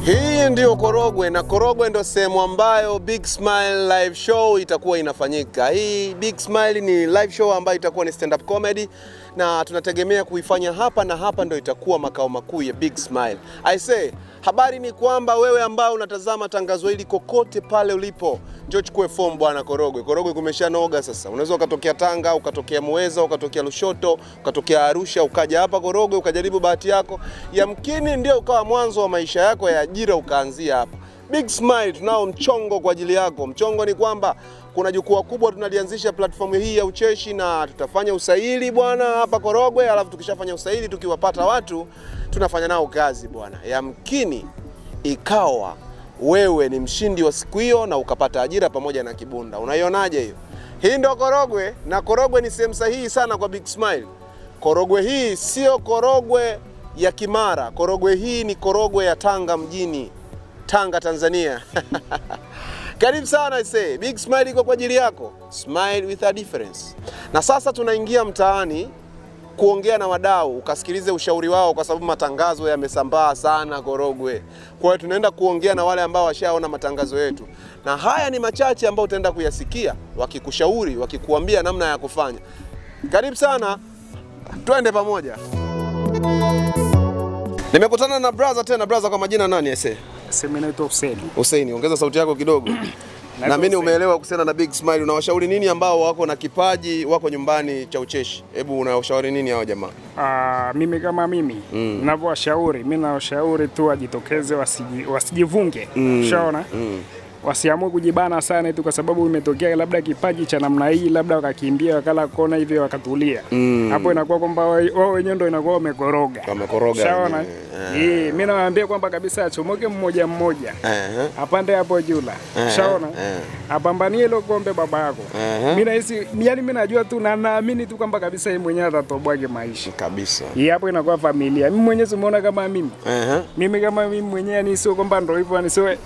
Hii ndio Korogwe, na Korogwe ndio sehemu ambayo Big Smile live show itakuwa inafanyika. Hii Big Smile ni live show ambayo itakuwa ni stand up comedy na tunategemea kuifanya hapa, na hapa ndio itakuwa makao makuu ya Big Smile. I say, habari ni kwamba wewe ambao unatazama tangazo hili kokote pale ulipo, njoo chukue form bwana Korogwe. Korogwe kumeshanoga sasa. Unaweza ukatokea Tanga, ukatokea Muheza, ukatokea Lushoto, ukatokea Arusha, ukaja hapa Korogwe ukajaribu bahati yako. Yamkini ndio ukawa mwanzo wa maisha yako ya ajira ukaanzia hapa. Big Smile tunao mchongo kwa ajili yako. Mchongo ni kwamba kuna jukwaa kubwa tunalianzisha platform hii ya ucheshi, na tutafanya usaili bwana hapa Korogwe. Alafu tukishafanya usaili, tukiwapata watu tunafanya nao kazi bwana. Yamkini ikawa wewe ni mshindi wa siku hiyo na ukapata ajira pamoja na kibunda. Unaionaje hiyo? Hii ndio Korogwe, na Korogwe ni sehemu sahihi sana kwa Big Smile. Korogwe hii sio Korogwe ya Kimara. Korogwe hii ni Korogwe ya Tanga mjini, Tanga, Tanzania. Karibu sana ise. Big Smile iko kwa ajili yako. Smile with a difference. Na sasa tunaingia mtaani kuongea na wadau, ukasikilize ushauri wao, kwa sababu matangazo yamesambaa sana Korogwe. Kwa hiyo tunaenda kuongea na wale ambao washaona matangazo yetu, na haya ni machache ambao utaenda kuyasikia wakikushauri, wakikuambia namna ya kufanya. Karibu sana, twende pamoja. Nimekutana na brother tena. Brother, kwa majina nani ese? Mimi naitwa Hussein. Hussein, ongeza sauti yako kidogo. Na mimi umeelewa kuhusiana na Big Smile. Unawashauri nini ambao wako na kipaji, wako nyumbani cha ucheshi? Hebu unawashauri nini hao jamaa? Mimi kama mimi ninavyowashauri, mimi nawashauri tu wajitokeze, wasijivunge. Ushaona? Wasiamue kujibana sana tu kwa sababu imetokea labda kipaji cha namna hii, labda wakakimbia wakala kona hivi wakatulia. Hapo inakuwa kwamba wao wenyewe ndio inakuwa wamekoroga. Wamekoroga. Ushaona? Mimi nawaambia kwamba kabisa achomoke mmoja mmoja. Apande hapo jula. Ushaona? Apambanie hilo kombe baba yako. Mimi nahisi, yani mimi najua tu na naamini tu kwamba kabisa yeye mwenyewe atatoboa maisha. Kabisa. Hapo inakuwa familia. Mimi mwenyewe simuona kama mimi. Mimi kama mimi mwenyewe ni sio kwamba ndio hivyo, ni sio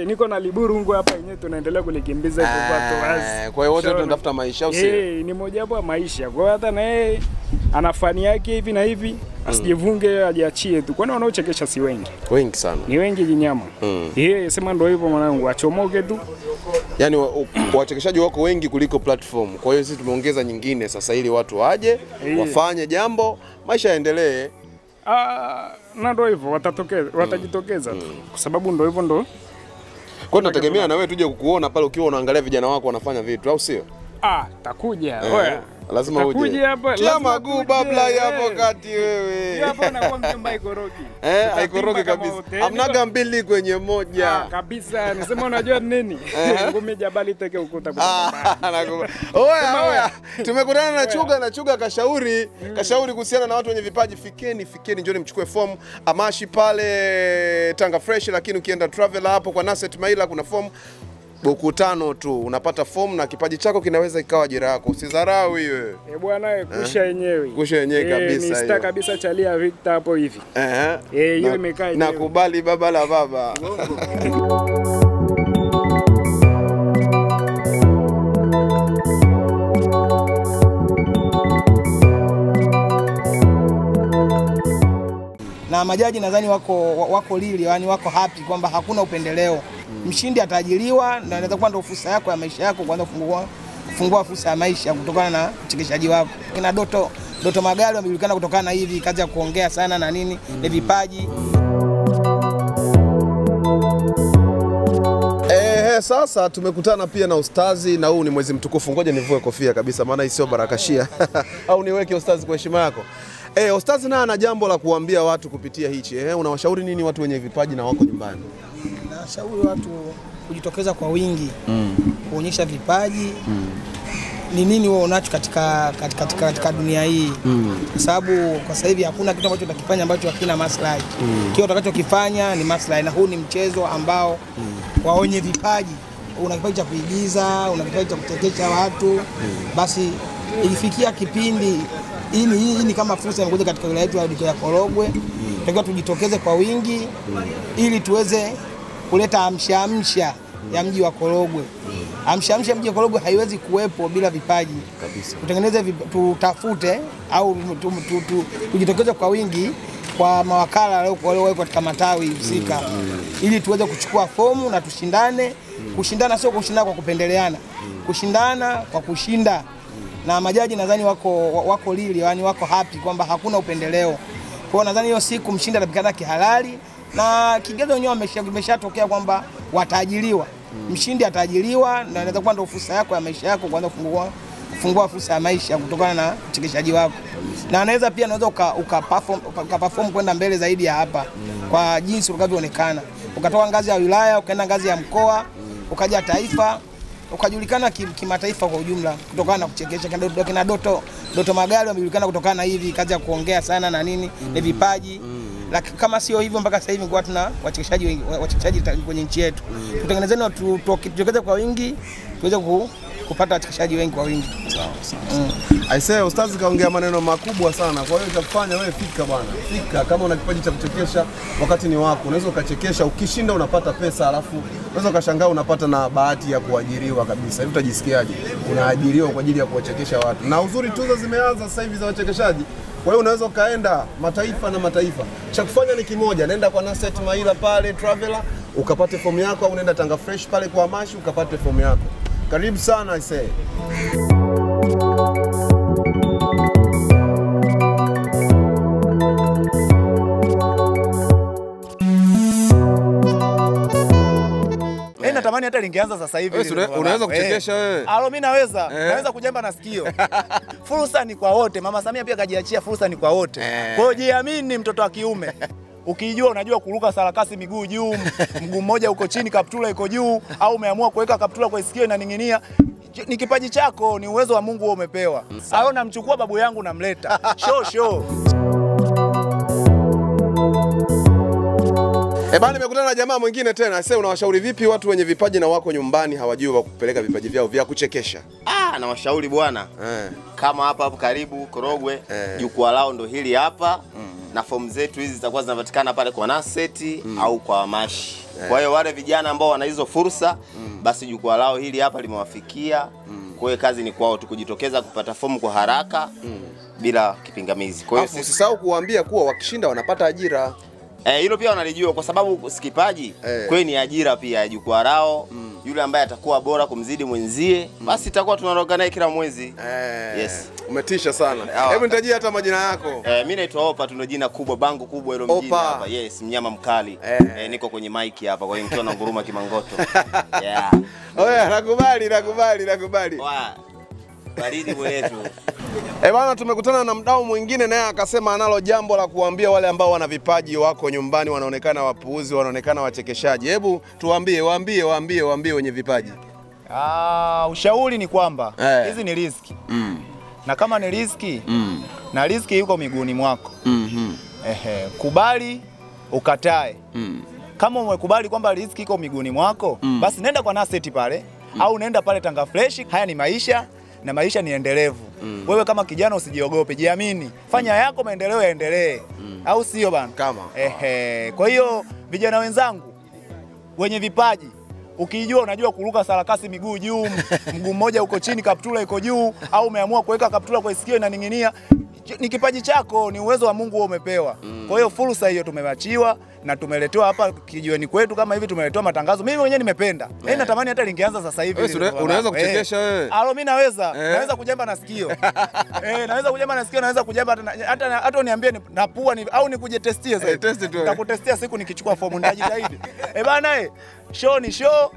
niko na liburu hapa yenyewe tunaendelea kulikimbiza kwa wazi. Kwa hiyo wote tunatafuta maisha au sio? Ni moja wapo maisha. Kwa hiyo hata na yeye ana fani yake hivi na hivi, asijivunge, ajiachie tu. Kwani wanaochekesha si wengi? Wengi sana. Ni wengi jinyama. Sema ndio hivyo mwanangu, achomoke tu. Yaani wachekeshaji wako wengi kuliko platform. Kwa hiyo sisi tumeongeza nyingine sasa ili watu waje, wafanye jambo, maisha yaendelee. Na ndio hivyo watajitokeza tu. Kwa sababu ndio hivyo ndio. Kwa hiyo tunategemea na wewe tuje kukuona pale ukiwa unaangalia vijana wako wanafanya vitu, au sio? Takuja. Oya. Lazima uje. Takuja hapa. Tia maguu babla hapo kati wewe. Hapa nakuwa mjomba ikorogi. Haikorogi kabisa. Hamnaga mbili kwenye moja. Kabisa. Nasema unajua nini? Ngumi jabali teke ukuta kwa baba. Oya. Tumekutana na Chuga kashauri kuhusiana na watu wenye vipaji. Fikeni njoni mchukue form Amashi pale Tanga Fresh, lakini ukienda travel hapo kwa Naset Maila kuna form buku 5 tu unapata form, na kipaji chako kinaweza ikawa ajira yako. Usidharau hiyo. Bwana, kusha yenyewe. Kusha yenyewe kabisa hiyo. Ni star kabisa chalia Victor hapo hivi. Hiyo imekaa. Nakubali baba la baba. Na majaji nadhani wako lili, yani wako happy kwamba hakuna upendeleo. Mshindi ataajiriwa, na inaweza kuwa ndio fursa yako ya maisha yako, kwanza kufungua fursa ya maisha kutokana na uchekeshaji wako. Kina Doto Magari wamejulikana kutokana na hivi kazi ya kuongea sana na nini, ni vipaji. Sasa tumekutana pia na ustazi, na huu ni mwezi mtukufu. Ngoja nivue kofia kabisa maana hii sio barakashia. Au niweke ustazi kwa heshima yako. Ustazi na ana jambo la kuambia watu kupitia hichi. Unawashauri nini watu wenye vipaji na wako nyumbani? Nashauri watu kujitokeza kwa wingi, kuonyesha vipaji. Ni nini wewe unacho katika dunia hii? Kwa sababu kwa sasa hivi hakuna kitu ambacho utakifanya ambacho hakina maslahi. Kile utakachokifanya ni maslahi, na huu ni mchezo ambao kwa wenye vipaji, una kipaji cha kuigiza, una kipaji cha kutekesha watu, basi ilifikia kipindi hii ni kama fursa imekuja katika wilaya yetu ya Korogwe. Tunataka tujitokeze kwa wingi ili tuweze kuleta amsha ya mji wa Korogwe. Amsha mji wa Korogwe haiwezi kuwepo bila vipaji. Kabisa. Tutengeneze tutafute au tujitokeze kwa wingi kwa mawakala waliowekwa katika matawi husika ili tuweze kuchukua fomu na tushindane. Kushindana sio kushindana kwa kupendeleana, kushindana kwa kushinda. Na majaji nadhani wako lili, yani wako happy kwamba hakuna upendeleo. Kwa hiyo nadhani hiyo siku mshindi atapikana kihalali na kigezo wenyewe kimeshatokea kwamba wataajiriwa. Mshindi ataajiriwa na inaweza kuwa ndio fursa yako ya maisha yako kuanza kufungua fursa ya maisha kutokana na uchekeshaji wako. Na anaweza pia ukaperform kwenda mbele zaidi ya hapa kwa jinsi utakavyoonekana. Ukatoka ngazi ya wilaya, ukaenda ngazi ya mkoa, ukaja taifa, ukajulikana kimataifa kwa ujumla kutokana na kuchekesha. Kina Doto Magari wamejulikana kutokana na hivi kazi ya kuongea sana na nini, ni vipaji. Lakini kama sio hivyo mpaka sasa hivi kwa tuna wachekeshaji kwenye nchi yetu. Tutengenezeni tutokeze kwa wingi tuweze kupata wachekeshaji wengi kwa wingi. Sawa. I say ustazi kaongea maneno makubwa sana. Kwa hiyo cha kufanya wewe fika bwana. Fika kama una kipaji cha kuchekesha wakati ni wako. Unaweza ukachekesha, ukishinda unapata pesa, alafu unaweza ukashangaa unapata na bahati ya kuajiriwa kabisa. Hivi utajisikiaje? Unaajiriwa kwa ajili ya kuwachekesha watu. Na uzuri tuzo zimeanza sasa hivi za wachekeshaji. Kwa hiyo unaweza ukaenda mataifa na mataifa. Cha kufanya ni kimoja, nenda kwa Nasset Maila pale Traveler, ukapate fomu yako, au nenda Tanga Fresh pale kwa Amashi ukapate fomu yako. Karibu sana I say. Natamani hata lingeanza sasa hivi. Unaweza kuchekesha wewe? Alo, mimi naweza. Naweza kujemba na sikio. Fursa ni kwa wote. Mama Samia pia kajiachia fursa ni kwa wote. Kwa hiyo jiamini mtoto wa kiume. Ukijua unajua kuruka sarakasi miguu juu, mguu mmoja uko chini, kaptula iko juu, au umeamua kuweka kaptula kwa sikio inaning'inia, ni kipaji chako, ni uwezo wa Mungu wewe umepewa. Alo, namchukua babu yangu namleta. Show. Bana, nimekutana na jamaa mwingine tena. Sasa unawashauri vipi watu wenye vipaji na wako nyumbani hawajui wa kupeleka vipaji vyao vya kuchekesha? Na washauri bwana. Kama hapa karibu Korogwe, jukwaa lao ndo hili hapa. Na fomu zetu hizi zitakuwa zinapatikana pale kwa Nasset au kwa Amashi. Kwa hiyo wale vijana ambao wana hizo fursa, basi jukwaa lao hili hapa limewafikia. Kwa hiyo kazi ni kwao tu kujitokeza kupata fomu kwa haraka bila kipingamizi. Kwa hiyo usisahau kuambia kuwa wakishinda wanapata ajira. Hilo pia wanalijua kwa sababu sikipaji kweli ni ajira pia ya jukwaa lao. Yule ambaye atakuwa bora kumzidi mwenzie basi itakuwa tunaroga naye kila mwezi. Yes. Umetisha sana. Hebu nitajie hata majina yako. Mimi naitwa Opa, tuna jina kubwa, bango kubwa hilo mjini hapa. Yes, mnyama mkali. Niko kwenye mic hapa kwa hiyo nikiwa na nguruma kimangoto. Yeah. Oya, nakubali. Baridi mwetu. Bana, tumekutana na mdau mwingine naye akasema analo jambo la kuambia wale ambao wana vipaji wako nyumbani, wanaonekana wapuuzi, wanaonekana wachekeshaji. Hebu tuambie, waambie wenye vipaji. Ushauri ni kwamba hizi ni riziki. Na kama ni riziki, na riziki yuko miguuni mwako. Kubali, ukatae. Kama umekubali kwamba riziki iko miguuni mwako, basi nenda kwa Nasset pale au nenda pale Tanga Fresh. Haya ni maisha na maisha ni endelevu. Wewe kama kijana usijiogope, jiamini. Fanya yako, maendeleo yaendelee. Au sio bana? Kama. Kwa hiyo vijana wenzangu wenye vipaji, ukijua unajua kuruka sarakasi miguu juu, mguu mmoja uko chini, kaptula iko juu, au umeamua kuweka kaptula kwa sikio inaning'inia, ni kipaji chako, ni uwezo wa Mungu wewe umepewa. Kwa hiyo fursa hiyo tumewachiwa na tumeletewa hapa kijiweni kwetu kama hivi, tumeletewa matangazo. Mimi mwenyewe nimependa. Natamani hata lingeanza sasa hivi. Unaweza kuchekesha wewe? Alo, mimi naweza. Naweza kujemba na sikio. Naweza kujemba na sikio, naweza kujemba hata uniambie na pua au nikuje-testie sasa. Test tu. Nitakutestia siku nikichukua fomu ndajitahidi. Bana show ni show.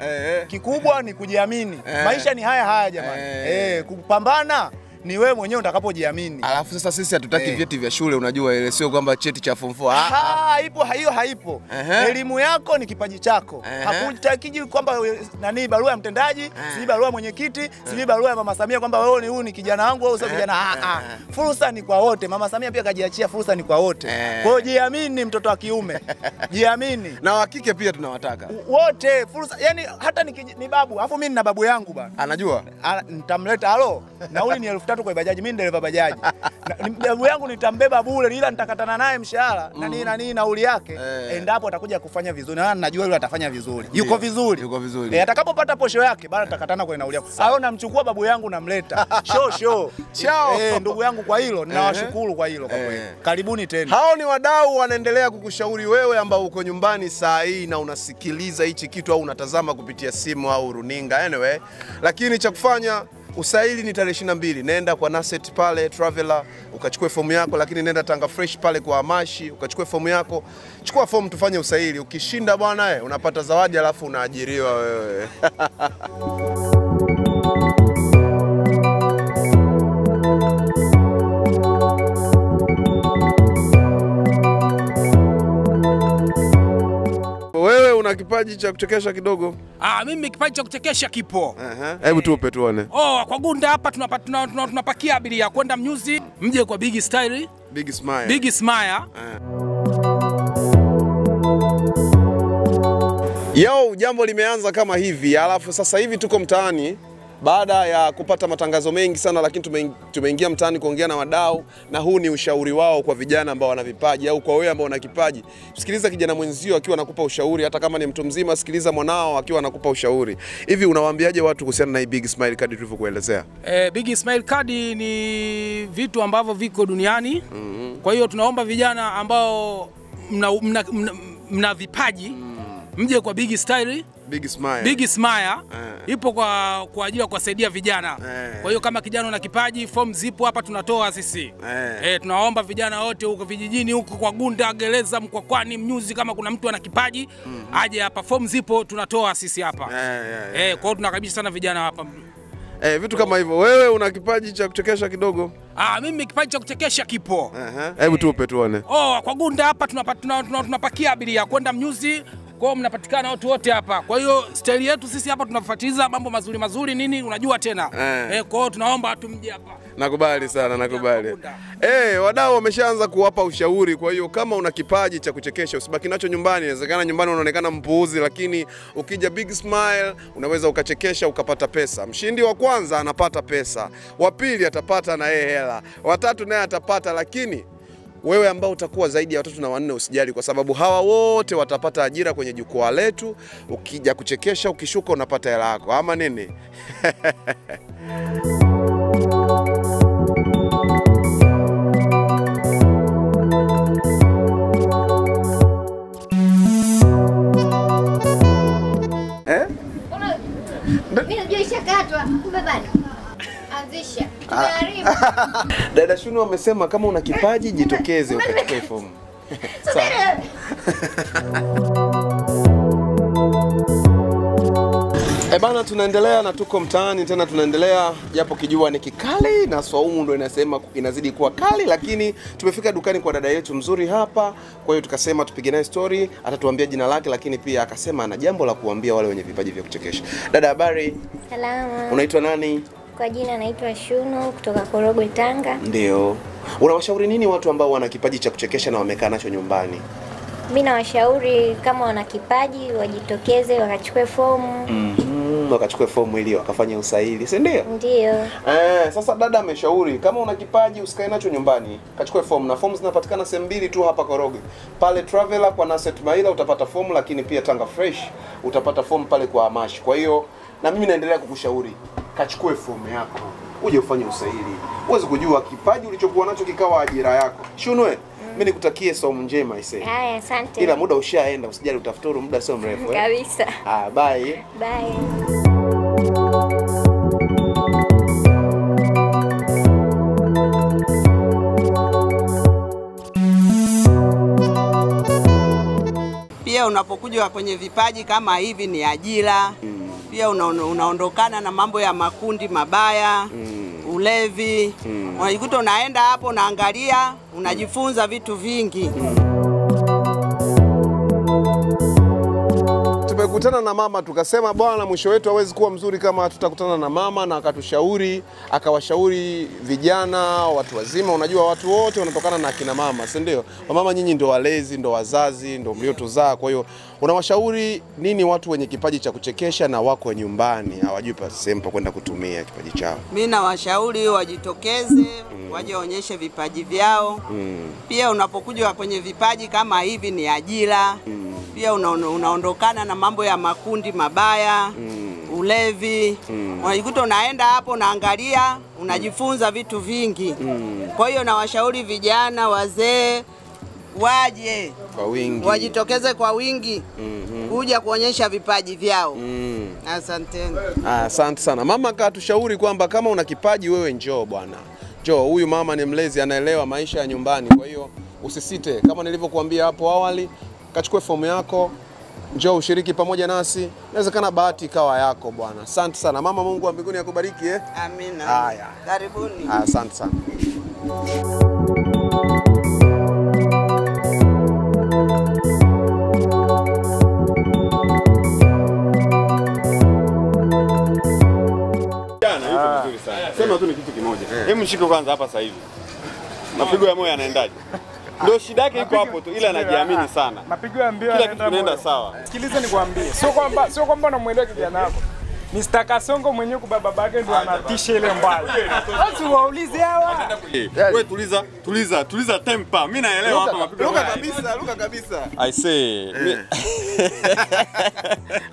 Kikubwa ni kujiamini. Maisha ni haya jamani. Kupambana ni wewe mwenyewe utakapojiamini. Alafu sasa sisi hatutaki vyeti vya shule, unajua ile sio kwamba cheti cha form 4. Hiyo haipo. Elimu yako ni kipaji chako. Hakutakiji kwamba nani barua ya mtendaji, si barua mwenyekiti, si barua ya Mama Samia kwamba wewe huyu ni kijana wangu au sio kijana. Fursa ni kwa wote. Mama Samia pia kajiachia fursa ni kwa wote. Kwa hiyo jiamini mtoto wa kiume. Jiamini. Na wa kike pia tunawataka. Wote fursa, yani hata ni babu. Alafu mimi nina babu yangu bana. Anajua? Nitamleta nauli ni 1500. 3 kwa bajaji, mimi dereva bajaji. Babu yangu nitambeba bure ila nitakatana naye mshahara na nini nauli yake. Endapo atakuja kufanya vizuri na najua yule atafanya vizuri. Yuko vizuri. Yuko vizuri. Atakapopata posho yake bado tutakatana kwa nauli yake. Hao namchukua babu yangu namleta. Show. Ndugu yangu kwa hilo ninawashukuru kwa hilo kwa kweli. Karibuni tena. Hao ni wadau wanaendelea kukushauri wewe ambao uko nyumbani saa hii na unasikiliza hichi kitu au unatazama kupitia simu au runinga anyway. Lakini cha kufanya usaili ni tarehe 22. Nenda kwa Naset pale Traveler ukachukue fomu yako, lakini nenda Tanga Fresh pale kwa Amashi ukachukue fomu yako. Chukua fomu tufanye usaili. Ukishinda bwana unapata zawadi alafu unaajiriwa wewe. Wewe una kipaji cha kuchekesha kidogo? Mimi kipaji cha kuchekesha kipo. Hebu tupe tuone. Kwa Gunda hapa tunapakia abiria kwenda Mnyuzi, mje kwa Big Style. Big Smile. Yo, jambo limeanza kama hivi, alafu sasa hivi tuko mtaani baada ya kupata matangazo mengi sana, lakini tumeingia mtaani kuongea na wadau, na huu ni ushauri wao kwa vijana ambao wana vipaji au kwa wewe ambao una kipaji. Sikiliza kijana mwenzio akiwa anakupa ushauri, hata kama ni mtu mzima, sikiliza mwanao akiwa anakupa ushauri. Hivi unawaambiaje watu kuhusiana na hii Big Smile Card tulivyokuelezea? Big Smile Card ni vitu ambavyo viko duniani. Kwa hiyo tunaomba vijana ambao mna vipaji mje kwa Big Style. Big Smile. Ipo kwa ajili ya kuwasaidia vijana. Kwa hiyo kama kijana una kipaji, form zipo hapa tunatoa sisi. Tunaomba vijana wote huko vijijini huko kwa Gunda, Gereza, Mkwakwani, Mnyuzi, kama kuna mtu ana kipaji aje hapa, form zipo tunatoa sisi hapa. Kwa hiyo tunakaribisha sana vijana hapa. Vitu kama hivyo. Wewe una kipaji cha kuchekesha kidogo? Mimi kipaji cha kuchekesha kipo. Hebu tupe tuone. Kwa Gunda hapa tunapakia abiria kwenda Mnyuzi. Kwa hiyo mnapatikana watu wote hapa. Kwa hiyo style yetu sisi hapa tunafuatiliza mambo mazuri nini unajua tena. Kwa hiyo tunaomba watu mje hapa. Nakubali sana, nakubali. Wadau wameshaanza kuwapa ushauri. Kwa hiyo kama una kipaji cha kuchekesha usibaki nacho nyumbani. Inawezekana nyumbani unaonekana mpuuzi, lakini ukija Big Smile unaweza ukachekesha ukapata pesa. Mshindi wa kwanza anapata pesa, wa pili atapata na yeye hela, wa tatu naye atapata, lakini wewe ambao utakuwa zaidi ya 3 na 4 usijali, kwa sababu hawa wote watapata ajira kwenye jukwaa letu. Ukija kuchekesha, ukishuka unapata hela yako. Ama nini? Mimi najua ishakatwa, kumbe bado. Anzisha. Dada Shunu wamesema kama una kipaji jitokeze ukachukue fomu. Sawa. Bana, tunaendelea na tuko mtaani tena, tunaendelea japo kijua ni kikali na swaumu ndo inasema inazidi kuwa kali, lakini tumefika dukani kwa dada yetu mzuri hapa. Kwa hiyo tukasema tupige naye story, atatuambia jina lake, lakini pia akasema ana jambo la kuambia wale wenye vipaji vya kuchekesha. Dada, habari? Salama. Unaitwa nani? Kwa jina naitwa Shunu kutoka Korogwe, Tanga. Ndio. Unawashauri nini watu ambao wana kipaji cha kuchekesha na wamekaa nacho nyumbani? Mimi nawashauri kama wana kipaji wajitokeze wakachukue fomu. Wakachukue fomu ili wakafanya usaili, si ndio? Ndio. Sasa dada ameshauri kama una kipaji usikae nacho nyumbani, kachukue fomu, na fomu zinapatikana sehemu mbili tu hapa Korogwe. Pale Traveler kwa Naset Maila utapata fomu, lakini pia Tanga Fresh utapata fomu pale kwa Amashi. Kwa hiyo na mimi naendelea kukushauri, kachukue fomu yako, uje ufanye usaili. Uweze kujua kipaji ulichokuwa nacho kikawa ajira yako. Shunwe, mimi nikutakie somo njema ise. Haya, asante. Ila muda ushaenda, usijali, utafuturu muda sio mrefu. Kabisa. Bye. Bye. Pia unapokuja kwenye vipaji kama hivi ni ajira. Pia unaondokana na mambo ya makundi mabaya, ulevi. Unajikuta unaenda hapo unaangalia, unajifunza vitu vingi. tumekutana na mama tukasema bwana, mwisho wetu hawezi kuwa mzuri kama tutakutana na mama, na akatushauri, akawashauri vijana, watu wazima. Unajua watu wote wanatokana na akina mama, si ndio? Mama nyinyi ndio walezi, ndio wazazi, ndio mliotuzaa. Kwa hiyo unawashauri nini watu wenye kipaji cha kuchekesha na wako nyumbani hawajui pa sehemu pa kwenda kutumia kipaji chao? Mimi nawashauri wajitokeze, waje waonyeshe vipaji vyao. Pia unapokuja kwenye vipaji kama hivi ni ajira. Pia unaondokana na mambo ya makundi mabaya, ulevi. Unajikuta unaenda hapo unaangalia, unajifunza vitu vingi. Kwa hiyo nawashauri vijana, wazee waje kwa wingi, wajitokeze kwa wingi kuja kuonyesha vipaji vyao. Asanteni. Asante sana. Mama katushauri kwamba kama una kipaji wewe njoo bwana. Njoo, huyu mama ni mlezi, anaelewa maisha ya nyumbani. Kwa hiyo usisite, kama nilivyokuambia hapo awali, kachukue fomu yako, njoo ushiriki pamoja nasi. Inawezekana bahati ikawa yako bwana. Asante sana. Mama, Mungu wa mbinguni akubariki Amina. Haya. Karibuni. Asante sana. Sema tu ni kitu kimoja. Hebu mshike kwanza hapa sasa hivi. Mapigo ya moyo yanaendaje? Ndio shida yake iko hapo tu, ila anajiamini sana. Mapigo ya mbio kila kitu kinaenda sawa. Sikiliza nikwambie. Sio kwamba unamuelewa kijana wako. Mr. Kasongo mwenyewe kwa babake ndo anatisha ile mbaya. Basi waulize hawa. Wewe tuliza temper. Mimi naelewa hapa mapigo. Luka kabisa. I say.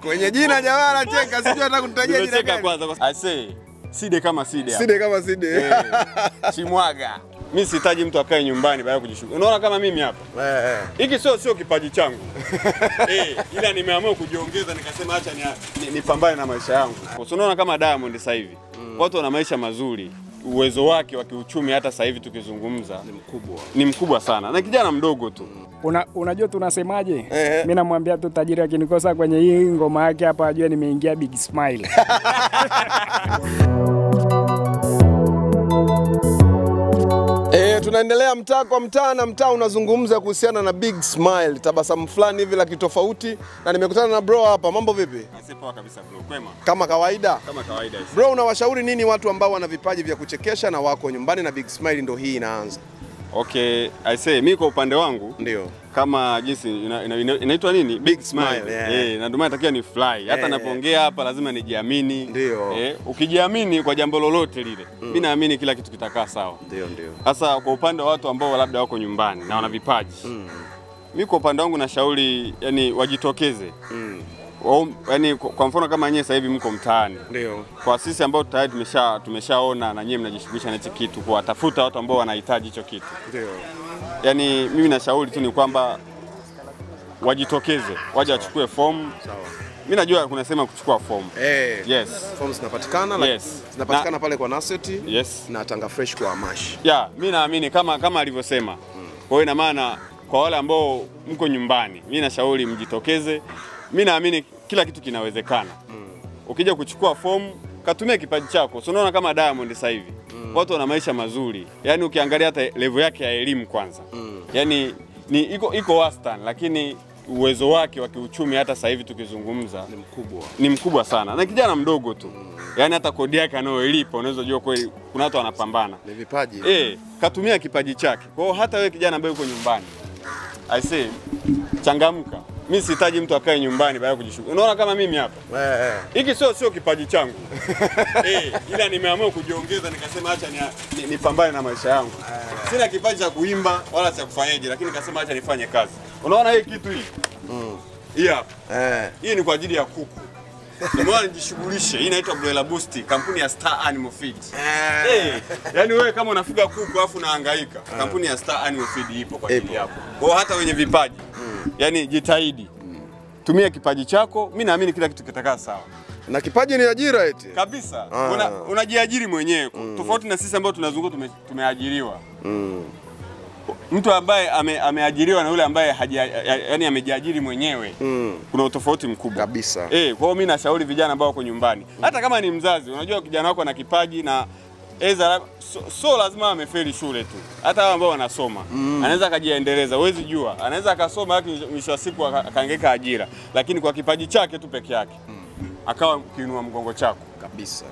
Kwenye jina jamaa anacheka, sijui hata kutajia jina gani. Kwanza. I say. Side kama side. Side kama side. Chimwaga. Mimi sihitaji mtu akae nyumbani baada ya kujishughulisha. Unaona kama mimi hapa? Hiki sio kipaji changu. Ila nimeamua kujiongeza nikasema acha nipambane na maisha yangu. Unaona kama Diamond sasa hivi. Watu wana maisha mazuri. Uwezo wake wa kiuchumi hata sasa hivi tukizungumza ni mkubwa sana. Na kijana mdogo tu. Unajua tunasemaje? Mimi namwambia tu tajiri akinikosa kwenye hii ngoma yake hapa ajue nimeingia Big Smile. Tunaendelea mtaa kwa mtaa, na mtaa unazungumza kuhusiana na Big Smile, tabasamu fulani hivi la kitofauti, na nimekutana na bro hapa. Mambo vipi? Poa kabisa bro. Kwema. Kama kawaida? Kama kawaida. Bro, unawashauri nini watu ambao wana vipaji vya kuchekesha na wako nyumbani na Big Smile ndo hii inaanza? Okay, I say mimi kwa upande wangu ndio kama jinsi inaitwa nini? Big Smile. Na ndio maana natakia ni fly. Hata napoongea hapa lazima nijiamini. Ndio. Ukijiamini kwa jambo lolote lile, mimi naamini kila kitu kitakaa sawa. Ndio. Sasa kwa upande wa watu ambao labda wako nyumbani na wana vipaji. Mimi kwa upande wangu nashauri yani wajitokeze. Yani kwa mfano kama nyinyi sasa hivi mko mtaani. Ndio. Kwa sisi ambao tayari tumeshaona na nyinyi mnajishughulisha na hicho kitu, kwa tafuta watu ambao wanahitaji hicho kitu. Ndio. Yani mimi nashauri tu ni kwamba wajitokeze, waje wachukue fomu. Sawa. Mimi najua kuna sema kuchukua fomu. Yes. Fomu zinapatikana, zinapatikana pale kwa Naseti. Yes. Na Tanga Fresh kwa Amashi. Mimi naamini kama alivyosema. Kwa hiyo ina maana kwa wale ambao mko nyumbani, mimi nashauri mjitokeze. Mimi naamini kila kitu kinawezekana. Ukija kuchukua fomu, katumia kipaji chako. Unaona kama Diamond sasa hivi. Watu wana maisha mazuri. Yaani ukiangalia hata level yake ya elimu kwanza. Yaani iko wastani, lakini uwezo wake wa kiuchumi hata sasa hivi tukizungumza ni mkubwa sana. Na kijana mdogo tu. Yaani hata kodi yake anayoilipa unaweza jua kweli kuna watu wanapambana. Ni vipaji. Katumia kipaji chake. Kwa hiyo hata wewe kijana ambaye uko nyumbani, I say changamka. Mimi sihitaji mtu akae nyumbani baada ya kujishughulisha. Unaona kama mimi hapa? Hiki sio kipaji changu. Ila nimeamua kujiongeza nikasema acha nipambane na maisha yangu. Sina kipaji cha kuimba wala cha kufanyaje, lakini nikasema acha nifanye kazi. Unaona hii kitu hii? Hii hapa. Hii ni kwa ajili ya kuku. Nimeona nijishughulishe. Hii inaitwa Broiler Boost, kampuni ya Star Animal Feed. Yaani wewe kama unafuga kuku afu unahangaika, kampuni ya Star Animal Feed ipo kwa ajili yako. Kwa hata wenye vipaji, yaani jitahidi. Tumia kipaji chako, mimi naamini kila kitu kitakaa sawa. Na kipaji ni ajira eti. Kabisa. Unajiajiri mwenyewe. Tofauti na sisi ambao tunazunguka tumeajiriwa. Mtu ambaye ameajiriwa na yule ambaye yani amejiajiri mwenyewe. Kuna utofauti mkubwa kabisa. Kwa hiyo mimi nashauri vijana ambao wako nyumbani. Hata kama ni mzazi, unajua kijana wako ana kipaji na Eza so lazima amefeli shule tu. Hata wao ambao wanasoma. Anaweza akajiendeleza, huwezi jua. Anaweza akasoma lakini mwisho wa siku akaangeka ajira. Lakini kwa kipaji chake tu peke yake. Akawa kiinua mgongo chako kabisa.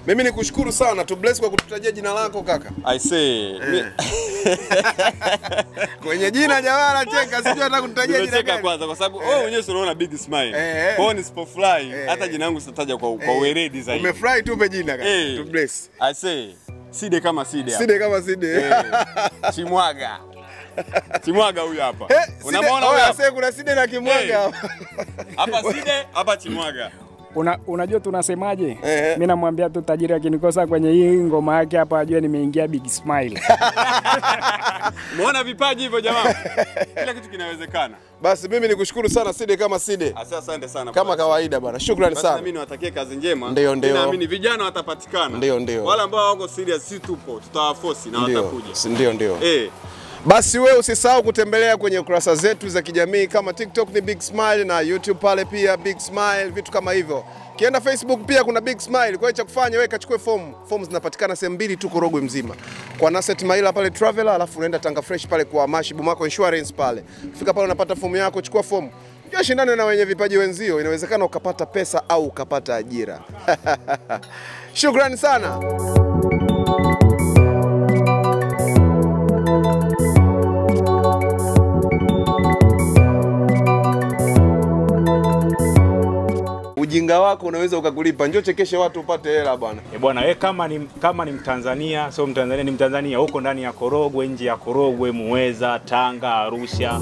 Mimi nikushukuru sana, to bless kwa kututajia jina lako kaka. I say. Kwenye jina jamaa anacheka, sijui hata kututajia jina gani. Kwanza kwa sababu wewe mwenyewe unaona Big Smile. Kwa hiyo nisipofly hata jina langu sitataja kwa weledi zaidi. Umefly tupe jina kaka. To bless. I say. Side kama Side hapa. Side kama Side. Chimwaga. Chimwaga huyu hapa. Unamwona huyu hapa? Kuna Side na Kimwaga hapa. Hapa Side, hapa Chimwaga. Unajua tunasemaje? Mimi namwambia tu tajiri akinikosa kwenye hii ngoma yake hapa ajue nimeingia Big Smile. Umeona vipaji hivyo jamaa? Kila kitu kinawezekana. Basi mimi nikushukuru sana Side kama Side. Asante sana. Kama kawaida bwana. Shukrani sana. Mimi niwatakie kazi njema. Ndio. Naamini vijana watapatikana. Ndio. Wale ambao wako serious si tupo, tutawaforce na watakuja. Ndio. Basi wewe usisahau kutembelea kwenye kurasa zetu za kijamii kama TikTok ni Big Smile na YouTube pale pia Big Smile, vitu kama hivyo. Kienda Facebook pia kuna Big Smile. Kwa hiyo cha kufanya wewe kachukue fomu. Fomu zinapatikana sehemu mbili tu Korogwe mzima. Kwa Naset Maila pale Traveler, alafu unaenda Tanga Fresh pale kwa Mashi Bumako Insurance pale. Fika pale unapata fomu yako, chukua fomu. Njoo shindane na wenye vipaji wenzio, inawezekana ukapata pesa au ukapata ajira. Shukrani sana. Ujinga wako unaweza ukakulipa. Njoo chekeshe watu upate hela bwana. Bwana wewe kama ni Mtanzania, sio Mtanzania ni Mtanzania huko ndani ya Korogwe, nje ya Korogwe, Muheza, Tanga, Arusha.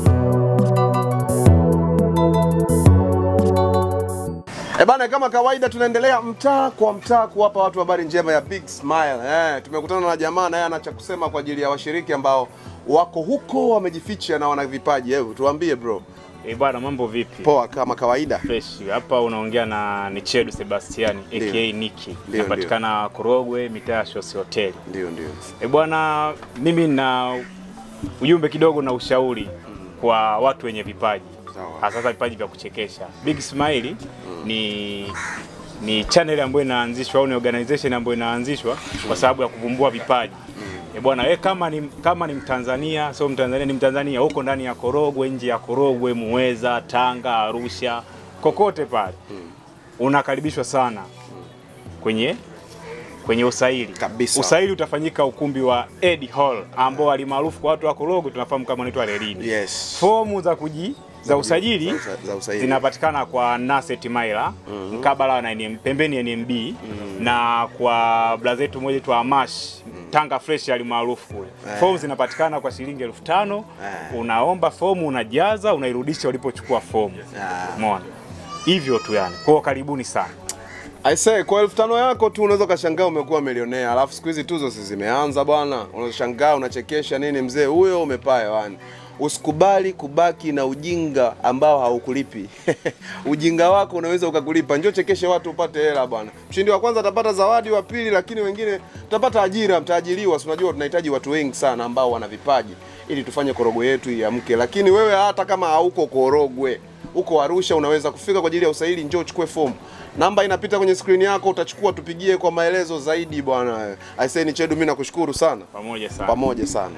Bana kama kawaida tunaendelea mtaa kwa mtaa kuwapa watu habari njema ya Big Smile. Tumekutana na jamaa na yeye ana cha kusema kwa ajili ya washiriki ambao wako huko wamejificha na wana vipaji. Hebu tuambie bro. Bwana mambo vipi? Poa kama kawaida. Fresh. Hapa unaongea na Nichedu Sebastian aka Niki. Napatikana Korogwe, mitaa Shosi Hotel. Ndio. Bwana mimi na ujumbe kidogo na ushauri kwa watu wenye vipaji. Hasa vipaji vya kuchekesha. Big Smile ni channel ambayo inaanzishwa au ni organization ambayo inaanzishwa kwa sababu ya kuvumbua vipaji. Bwana wewe kama ni Mtanzania, sio Mtanzania ni Mtanzania huko ndani ya Korogwe, nje ya Korogwe, Muheza, Tanga, Arusha, kokote pale. Unakaribishwa sana kwenye usaili. Kabisa. Usaili utafanyika ukumbi wa Ed Hall ambao alimaarufu kwa watu wa Korogwe tunafahamu kama unaitwa Lelini. Yes. Fomu za usajili zinapatikana kwa Naset Maila, mkabala na pembeni ya NMB, na kwa blazetu moja tu Amash, Tanga Fresh alimaarufu kule. Fomu zinapatikana kwa shilingi 1500. Unaomba fomu, unajaza, unairudisha ulipochukua fomu. Umeona? Hivyo tu yani. Kwa karibuni sana. I say kwa 1500 yako tu unaweza kashangaa umekuwa milionea. Alafu siku hizi tuzo zimeanza bwana. Unashangaa unachekesha nini mzee huyo umepaa hewani. Usikubali kubaki na ujinga ambao haukulipi. Ujinga wako unaweza ukakulipa. Njoo chekeshe watu upate hela bwana. Mshindi wa kwanza atapata zawadi, wa pili lakini wengine tutapata ajira, mtaajiriwa. Unajua tunahitaji watu wengi sana ambao wana vipaji ili tufanye Korogwe yetu iamke. Lakini wewe hata kama hauko Korogwe, uko Arusha, unaweza kufika kwa ajili ya usaili, njoo chukue fomu. Namba inapita kwenye screen yako, utachukua tupigie kwa maelezo zaidi bwana. I say Nichedu, mimi nakushukuru sana. Pamoja sana. Pamoja sana.